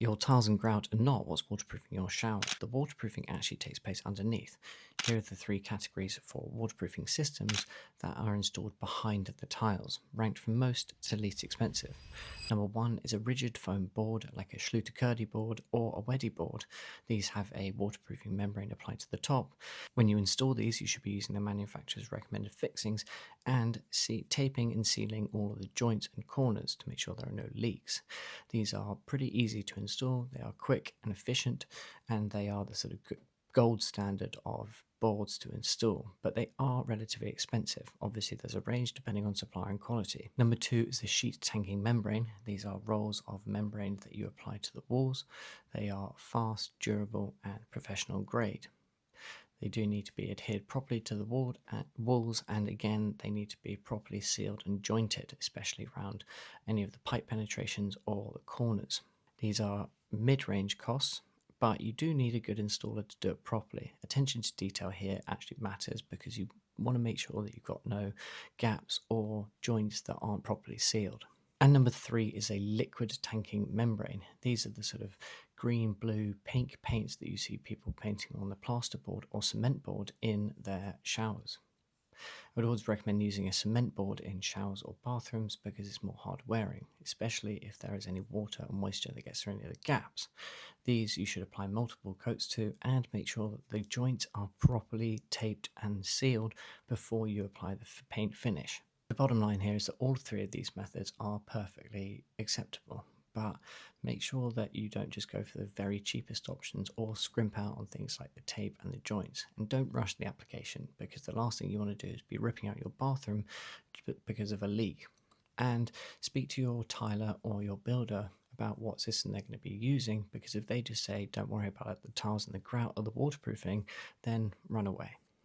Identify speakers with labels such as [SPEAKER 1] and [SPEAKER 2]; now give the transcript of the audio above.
[SPEAKER 1] Your tiles and grout are not what's waterproofing your shower. The waterproofing actually takes place underneath. Here are the three categories for waterproofing systems that are installed behind the tiles, ranked from most to least expensive. Number one is a rigid foam board like a Schluter-Kerdi board or a Wedi board. These have a waterproofing membrane applied to the top. When you install these, you should be using the manufacturer's recommended fixings and taping and sealing all of the joints and corners to make sure there are no leaks. These are pretty easy to install, they are quick and efficient, and they are the sort of gold standard of boards to install, but they are relatively expensive. Obviously, there's a range depending on supplier and quality. Number two is the sheet tanking membrane. These are rolls of membrane that you apply to the walls. They are fast, durable, and professional grade. They do need to be adhered properly to the walls, and again, they need to be properly sealed and jointed, especially around any of the pipe penetrations or the corners. These are mid-range costs, but you do need a good installer to do it properly. Attention to detail here actually matters because you want to make sure that you've got no gaps or joints that aren't properly sealed. And number three is a liquid tanking membrane. These are the sort of green, blue, pink paints that you see people painting on the plasterboard or cement board in their showers. I would always recommend using a cement board in showers or bathrooms because it's more hard wearing, especially if there is any water or moisture that gets through any of the gaps. These you should apply multiple coats to and make sure that the joints are properly taped and sealed before you apply the paint finish. The bottom line here is that all three of these methods are perfectly acceptable, but make sure that you don't just go for the very cheapest options or scrimp out on things like the tape and the joints. And don't rush the application because the last thing you want to do is be ripping out your bathroom because of a leak. And speak to your tiler or your builder about what system they're going to be using, because if they just say don't worry about it, the tiles and the grout or the waterproofing, then run away.